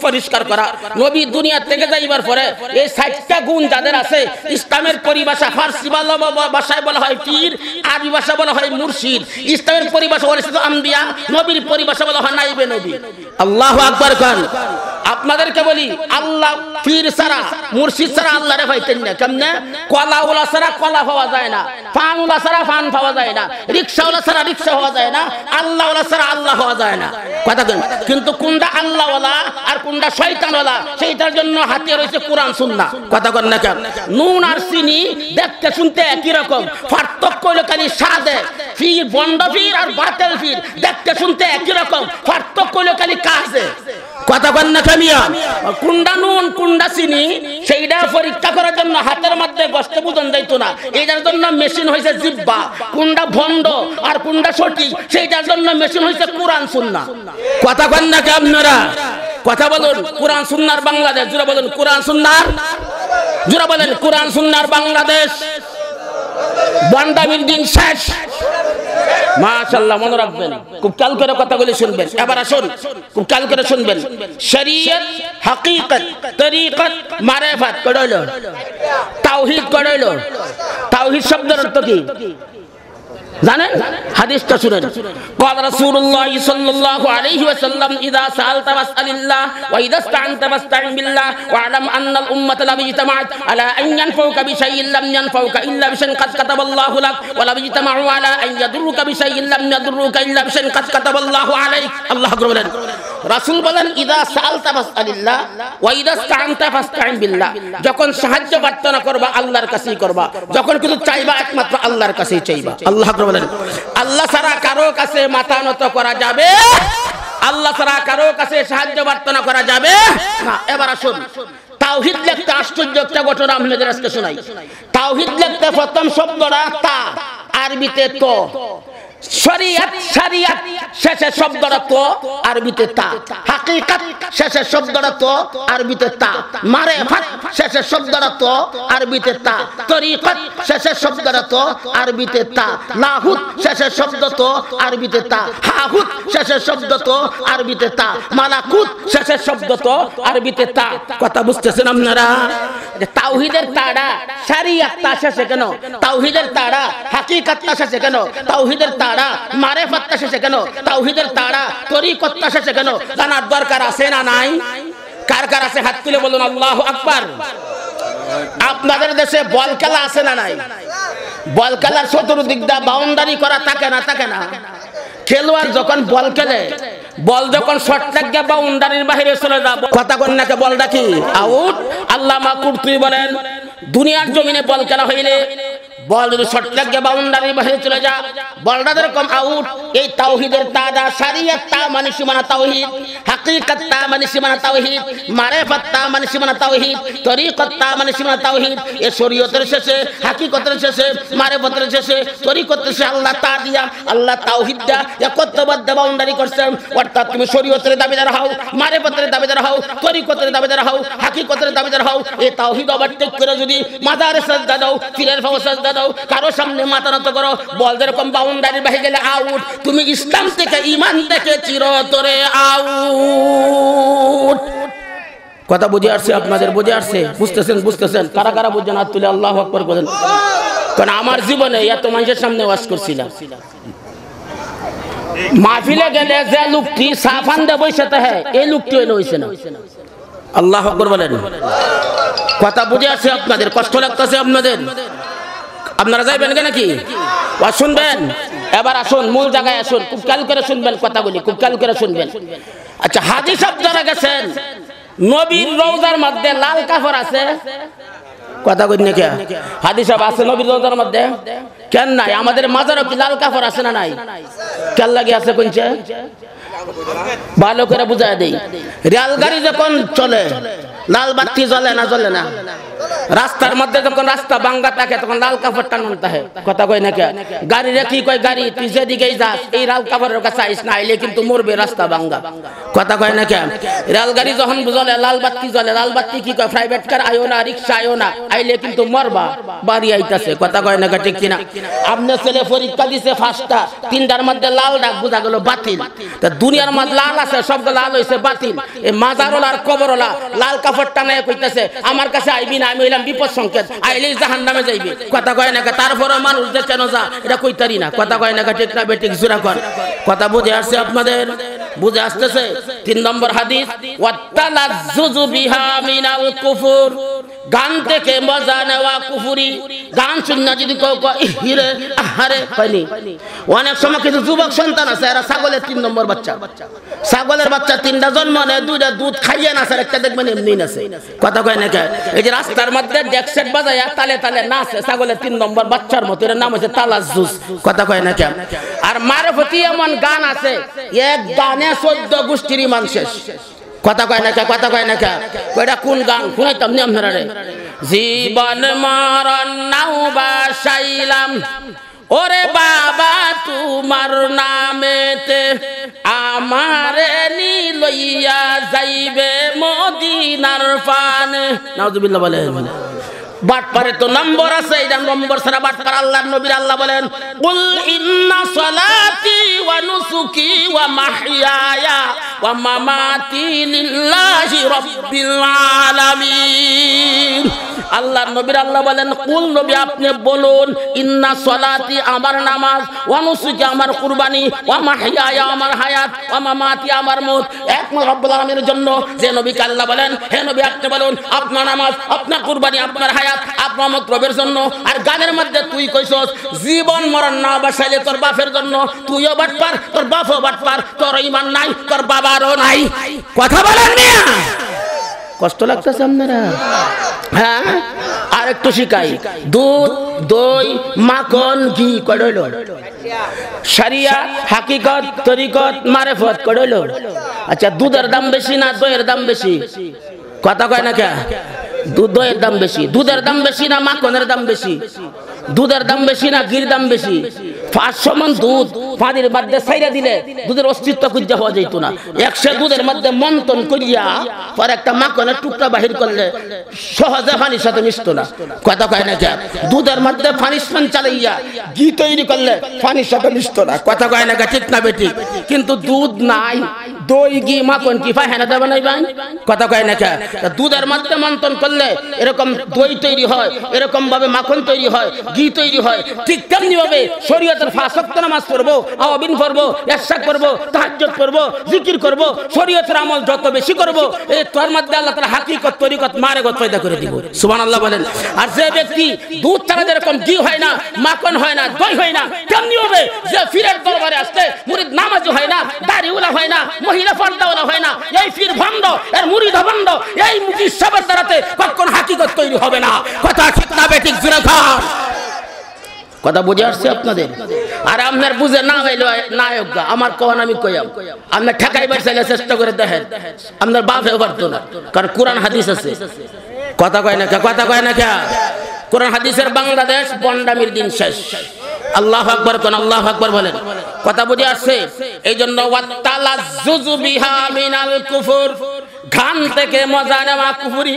পরিষ্কার করা। নবী দুনিয়া থেকে যাইবার পরে এই 4টা গুণ যাদের আছে, ইসলামের পরিভাষা ফার্সি ভাষায় বলা হয় পীর, আরবি ভাষা বলা হয় মুর্শিদ, ইসলামের পরিভাষা ওয়ারিসুল আম্বিয়া, নবীর পরিভাষা বলা হয় নাইবে নবী। আল্লাহু আকবার খান। আপনাদেরকে বলি, আল্লাহ পীর ছাড়া, মুর্শিদ ছাড়া আল্লাহরে পাইতেন না। কেমনে? কলাওয়ালা ছাড়া কলা পাওয়া যায় না, পানওয়ালা ছাড়া পান পাওয়া যায় না, রিকশাওয়ালা ছাড়া রিকশা পাওয়া যায় না, আল্লাহওয়ালা ছাড়া আল্লাহ পাওয়া যায় না। কথা কেন? কিন্তু কোনটা আল্লাহওয়ালা আর কোনটা শয়তানওয়ালা, সেইটার জন্য হাতে রয়েছে কোরআন সুন্নাহ। কথা কন না কেন? নুন আর চিনি দেখতে শুনতে একই রকম, পার্থক্য হলো খালি স্বাদে। পীর, বন্ড পীর আর বাতেল পীর দেখতে শুনতে একই রকম, পার্থক্য হলো খালি কাজে। কথা কন না কামিয়া? কোনটা নুন কোনটা চিনি সেইটা পরীক্ষা করার জন্য হাতের মধ্যে বসতে বুঝন যাইতো না, এইটার জন্য মেশিন হয়েছে জিহ্বা। কোনটা ভণ্ড আর কোনটা সঠিক সেইটার জন্য মেশিন হয়েছে কোরআন সুন্নাহ। কথা কন না কে আপনারা? কথা বলুন, কোরআন সুন্নাহর বাংলাদেশ। জোরে বলুন, কোরআন সুন্নাহর। জোরে বলেন, কোরআন সুন্নাহর বাংলাদেশ। বন্ডামির দিন শেষ। মাশাআল্লাহ, মনে রাখবেন, খুব খেয়াল করে কথাগুলি শুনবেন। এবার আসুন, খুব খেয়াল করে শুনবেন। শরীয়ত, হাকিকত, তরিকত, মারিফত কড়াইলো, তাওহীদ কড়াইলো। তাওহীদ শব্দের অর্থ কি জানেন? হাদিসটা শুনেন। قال رسول الله صلى الله عليه وسلم اذا سالت فاسال الله واذا استعنت فاستعن بالله واعلم ان الامه لم اجتمعت على ان ينفعوك بشيء لم ينفعوك الا بشيء قد كتب الله لك ولم اجتمعوا على ان يضروك بشيء لم يضروك الا بشيء قد كتب الله عليك। আল্লাহ আকবার বলেন। রাসূল বলেন, ইযা সালতা ফাসআলিল্লাহ ওয়া ইযা ইসতাআনতা ফাসতাইন বিল্লাহ। যখন সাহায্য প্রার্থনা করবা আল্লাহর কাছেই করবা, যখন কিছু চাইবা একমাত্র আল্লাহর কাছেই চাইবা। আল্লাহ আকবার বলেন। আল্লাহ ছাড়া কারো কাছে মাথা নত করা যাবে, আল্লাহ ছাড়া কারো কাছে সাহায্য প্রার্থনা করা যাবে না। এবার আসুন, তাওহীদ লিখতে আশ্চর্য একটা ঘটনা আপনাদের আজকে শোনাই। তাওহীদ লিখতে প্রথম শব্দটা তা, আরবিতে তো। শরিয়ত শরিয়ত শেষের শব্দটা তো আরবিতে তা, হাকিকত শেষের শব্দটা তো আরবিতে তা, মারিফাত শেষের শব্দটা তো আরবিতে তা, তরিকত শেষের শব্দটা তো আরবিতে তা, লাহুত শেষের শব্দ তো আরবিতে তা, হাহুত শেষের শব্দ তো আরবিতে তা, মালাকুত শেষের শব্দ তো আরবিতে তা। কথা বুঝতেছেন আপনারা? তাওহীদের তাড়া শরিয়ত তা শেষে কেন? তাওহীদের তাড়া হাকিকত তা শেষে কেন? তাওহীদের তাড়া মারিফাত তা শেষে কেন? তাওহীদের তাড়া তরিকত তা শেষে কেন? জানার দরকার আছে না নাই? কার কার আছে হাত তুলে বলুন আল্লাহু আকবার। আপনাদের দেশে বল খেলা আছে না নাই? বল খেলার চতুর্দিক দা বাউন্ডারি করা থাকে না, থাকে না? খেলোয়াড় যখন বল খেলে, বল যখন শর্ট লাগে বাউন্ডারির বাইরে চলে যাবে, কথা কোন নাকি বলটা কি আউট? আল্লামা কুরতুবী বলেন দুনিয়ার জমিনে বল খেলা হইলে বল যদি শর্ট লাগে বাউন্ডারির বাইরে চলে যা, বলটা এরকম আউট। এই তাওহীদের তাদা শরিয়ত তা মানে সীমানা তাওহীদ, হাকিকত তা মানে সীমানা তাওহীদ, মারিফাত তা মানে সীমানা তাওহীদ, তরিকত তা মানে সীমানা তাওহীদ। এই শরীয়তের শেষে, হাকিকতের শেষে, মারিফতের শেষে, তরিকতের শেষে আল্লাহ তা দিয়া, আল্লাহ তাওহীদটা একত্ববদ্ধ বাউন্ডারি করছেন। অর্থাৎ তুমি শরীয়তের দাবিদার হও, মারিফতের দাবিদার হও, তরিকতের দাবিদার হও, হাকিকতের দাবিদার হও। এই তাওহীদ ওভারটেক করে যদি মাজারে সাজদা দাও, পীরের ফাও সাজদা দাও, কারো সামনে মাথা নত করো, বল যেরকম বাউন্ডারির বাইরে গেলে আউট। তুমি ইসলাম থেকে ঈমান থেকে চিরতরে আউট। কথা বুঝে আসছে আপনাদের? বুঝে আসছে? বুঝতেছেন? বুঝতেছেন? কারা কারা বুঝছেন হাত তুলে আল্লাহু আকবার বলেন। কারণ আমার জীবনে এত মানুষের সামনে ওয়াজ করছিলাম, মাহফিলে গেলে যে লোকটি সাফান দে বসে থাকে এই লোকটি হইছে না। আল্লাহু আকবার বলেন। কথা বুঝে আসছে আপনাদের? কষ্ট লাগতেছে আপনাদের? আপনারা যাইবেন কেন নাকি ওয়াজ শুনবেন? এবার আসুন মূল জায়গায় আসুন, খুব খেয়াল করে শুনবেন কথাগুলি, খুব খেয়াল করে শুনবেন। আচ্ছা, হাজী সাহেব যারা গেছেন, নবীর রওজার মধ্যে লাল কাপড় আছে, কথা কই না? কে হাজী সাহেব আছে নবীর রওজার মধ্যে? কেন নাই? আমাদের মাজারও কি লাল কাপড় আছে না নাই? কেন লাগে আছে কোনছে? ভালো করে বুঝায় দেই। রেল গাড়ি যখন চলে লাল বাতি জ্বলে না, জ্বলে না? রাস্তার মধ্যে যখন রাস্তা ভাঙ্গা থাকে তখন লাল কাপড় টানানো থাকে, কথা কই না? কে গাড়ি রে কি কয়, গাড়ি তুই যেদিকেই যাস এই লাল কাপড়ের কাছে আইস না, আইলে কিন্তু মরবে, রাস্তা ভাঙ্গা, কথা কয় না? কে রেল গাড়ি যখন জ্বলে লাল বাতি জ্বলে, লাল বাতি কি কয়, প্রাইভেট কার আইও না, রিকশা আইও না, আইলে কিন্তু মরবা, বাড়ি আইতাছে, কথা কয় না? ঠিক কিনা? আপনার ছেলে পরীক্ষা দিছে ফার্স্টটা, তিনটার মধ্যে লাল ডাক, বুঝা গেল বাতিল। তা দুনিয়ার মধ্যে লাল আছে, সবগুলো লাল হইছে বাতিল। এই মাজারওয়ালা আর কবরওয়ালা লাল কাপড় টানায় কইতাছে আমার কাছে আইবি না, আমি হইলাম বিপদ সংকেত, আইলেই জাহান্নামে যাইবি, কথা কয় না? তারপরে মানুষ যে কেন যা এটা কইতারি না, কথা কয় না? ঠিক না বেঠিক জোরা কর। কথা বুঝে আসছে আপনাদের? বুঝে আসতেছে? 3 নম্বর হাদিস, ওয়াতালাজ্জুজু বিহা মিনাল কুফুর, গান থেকে মজা নেওয়া কুফুরি। গান শুনে যদি কেউ হিরে আহারে পাইনি। অনেক সময় কিছু যুবক সন্তান আছে, এরা ছাগলের 3 নম্বর বাচ্চা, ছাগলের বাচ্চা 3টা জন্ম নেয়, 2টা দুধ খাইয়ে না, একটা দেখবেন এমনি নাচে, কথা কয় না? এই যে রাস্তার মধ্যে ডেক সেট বাজায় তালে তালে নাচে ছাগলের 3 নম্বর বাচ্চার মতো, এর নাম হচ্ছে তালাজ্জুজ, কথা কয় না? আর মারফতি এমন গান আছে, এক গানে 14 গোষ্ঠীর ঈমান শেষ, কথা কয় না? কথা কয় না? এটা কোন গান শুনাইতাম নি আপনারা? জীবন মরণ নাও বাসাইলাম ওরে বাবা তোমার নামেতে, আমারে নি লইয়া যাইবে মদিনার পানে। নাউজুবিল্লাহ বলেন। বাটপারে তো নম্বর আছে, এই নম্বর ছাড়া বাটপার আল্লাহর নবীর আল্লাহ বলেন, কুল ইন্না সলাতি ওয়া নুসুকি ওয়া মাহইয়ায়া ওয়া মামাতি লিল্লাহি রাব্বিল আলামিন। আল্লাহর নবীর আল্লাহ বলেন, কুল নবী আপনি বলুন, ইন্না সলাতি আমার নামাজ, ওয়া নুসুকি আমার কুরবানি, ওয়া মাহইয়ায়া আমার হায়াত, ওয়া মামাতি আমার মউত একমাত্র রব্বুল আলামিনের জন্য। যে নবীকে আল্লাহ বলেন, হে নবী আপনি বলুন আপনার নামাজ, আপনার কুরবানি, আপনার হায়াত আপনার রবের জন্য। আর গানের মধ্যে তুই কইছস জীবন মরণ না বাসাইলে তোর বাপের জন্য, তুইও বাটপার, তোর বাপও বাটপার, তোর ঈমান নাই, তোর বাবারও নাই, কথা বলেন না? কষ্ট লাগতেছে আপনারা? হ্যাঁ, আর একটু শিখাই, দুধ, দই, মাখন, ঘি কইল, শরিয়াত, হাকিকত, তরিকত, মারিফত কইল। আচ্ছা, দুধের দাম বেশি না দইয়ের দাম বেশি? কথা কয় না? কে দইয়ের দাম বেশি? দুধের দাম বেশি না মাখনের দাম বেশি? দুধের দাম বেশি না ঘির দাম বেশি? 500 মণ দুধ পানির মধ্যে ছাইরা দিলে দুধের অস্তিত্ব খুঁজে হওয়া যেত না। 100 দুধের মধ্যে মন্থন করিয়া পরে একটা মাখনের টুকরা বাহির করলে সহজে পানির সাথে মিশতো না। কথা কয় না কে? দুধের মধ্যে পানিশমেন্ট চালাইয়া ঘি তৈরি করলে পানির সাথে মিশতো না। কথা কয় না কে? ঠিক না বেটি? কিন্তু দুধ নাই, দই ঘি মাখন কি পায়খানা দেবে নাই ভাই? কথা কয় না কে? দুধের মধ্যে মন্থন করলে এরকম দই তৈরি হয়, এরকম ভাবে মাখন তৈরি হয়, ঘি তৈরি হয়। ঠিক তেমনি ভাবে শরীয়তের 5 ওয়াক্ত নামাজ পড়বো, আওয়াবিন পড়বো, ইশরাক করবো, তাহাজ্জুদ করবো, জিকির করবো, শরীয়তের আমল যত বেশি করবো এই তোর মধ্যে আল্লাহ তাআলা হাকিকত তরিকত মারেগত পয়দা করে দিব। সুবহানাল্লাহ বলেন। আর যে ব্যক্তি দুধ ছাড়া যেরকম ঘি হয় না, মাখন হয় না, দই হয় না, তেমনি হবে যে পীরের দরবারে আসতে মুরিদ নামাজি হয় না, দাড়িওয়ালা হয় না, মহিলা পর্দাওয়ালা হয় না, এই পীর ভণ্ড, এর মুরিদ ভণ্ড, এই মুফতি সবার দ্বারাতে কখনো হাকিকত তৈরি হবে না। কথা ঠিক না বেঠিক? জোরে খান। কথা বুঝে আসছে আপনাদের? আর আপনার বুঝে না হইলে নায়ক গা আমার কোন আমি কইয়াম, আপনার ঠেকাইবার চাইলে চেষ্টা করে দেখেন, আপনার বাপেও পারতো না, কারণ কোরআন হাদিস আছে। কথা কয় না কে? কথা কয় না কে? কোরআন হাদিসের বাংলাদেশ বন্ডামির দিন শেষ। আল্লাহু আকবার কোন? আল্লাহু আকবার বলেন। কথা বুঝে আসছে? এই জন্য ওয়াতালাজ্জুজু বিহা মিনাল কুফর, গান থেকে মজা নেওয়া কুফরি।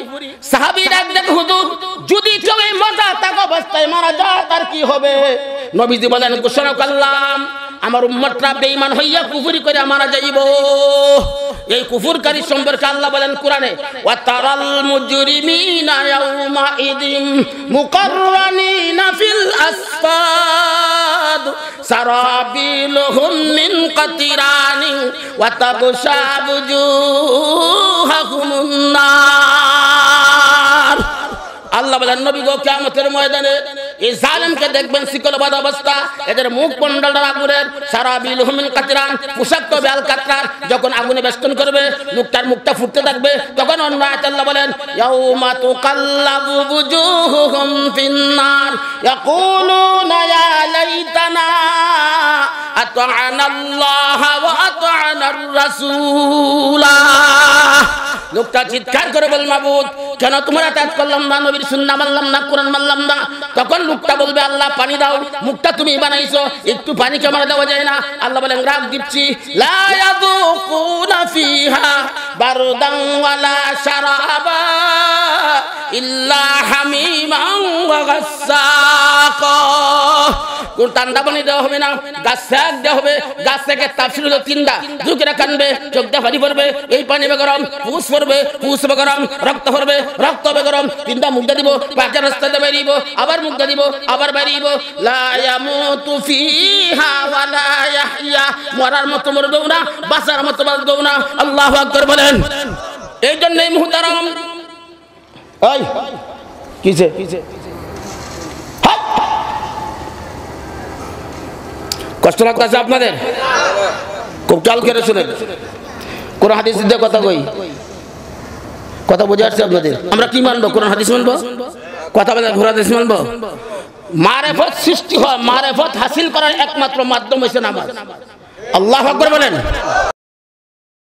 সাহাবীরা দেখ হুজুর যদি কেউ এই মজা থাকা অবস্থায় মারা যায় তার কি হবে? নবীজি বলেন ঘোষণা করলাম আমার উম্মতরা বেঈমান হইয়া কুফরি করে মারা যাইব। এই কুফরকারী সম্পর্কে আল্লাহ বলেন কোরআনে ওয়া তারাল মুজরিমিনা ইয়াউমা ইদিম মুকাররানিনা ফিল আসফাদ সারাবিলুহুম মিন কাতিরানি ওয়া তাবশা বুজুহাহুমুন নার। আল্লাহ বলেন নবী গো কিয়ামতের ময়দানে এই জালেমকে দেখবেন শিকলবদ্ধ অবস্থা, এদের মুখ মণ্ডলটা আগুনের, সারাবিলুহুম মিন কাতিরান, পোশাক তো বেল কাতরার, যখন আগুনে বেষ্টন করবে লোকটার মুখটা ফুটতে থাকবে। তখন অন্য আয়াতে আল্লাহ বলেন ইয়াউমা তুকাল্লাবু বুজুহুহুম ফিন্নার ইয়াকুলুনা ইয়া লাইতানা আতা'না আল্লাহ ওয়া আতা'না আর-রাসূলা। লোকটা চিৎকার করে বল মাবুদ কেন তোমার আতাত করলাম না, নবীর সুন্নাহ মানলাম না, কোরআন মানলাম না? তখন লোকটা বলবে আল্লাহ পানি দাও, মুখটা তুমি বানাইছো, একটু পানি কি আমার দেওয়া যায় না? আল্লাহ বলেন রাগ দিচ্ছি, লা ইয়াযুকুনা ফিহা বারদান ওয়ালা শারাবা ইল্লা হামিমান ওয়া গাসসাকা। কোন ঠান্ডা পানি দেওয়া হবে না, গাছ সেক দেওয়া হবে। গাছ থেকে তাফসীর হলো 3টা, যুগেরা কানবে, চোখ দিয়ে পানি পড়বে, এই পানি হবে গরম, ফুস পড়বে, ফুস হবে গরম, রক্ত পড়বে, রক্ত হবে গরম, 3টা মুখটা দিব, পাঁচটা রাস্তাতে বেরিয়ে দিব, আবার মুখটা দিব, আবার বেরিয়ে দিব। লা ইয়ামুতু ফিহা ওয়া লা ইয়াহইয়া, মরার মতো মরবে না, বাঁচার মতো বাঁচবে না। আল্লাহু আকবার বলেন। এই জন্যই মুহতারাম এই কিছে কষ্ট লাগতেছে আপনাদের? খুব খেয়াল করে শুনেন, কোরআন হাদিস দিয়ে কথা কই, কথা বুঝে আসছে আপনাদের? আমরা কি মানবো? কোরআন হাদিস মানবো? কথা বলে কোরআন হাদিস মানবো? মারেফত সৃষ্টি হয়, মারেফত হাসিল করার একমাত্র মাধ্যম হচ্ছে নামাজ। আল্লাহু আকবার বলেন।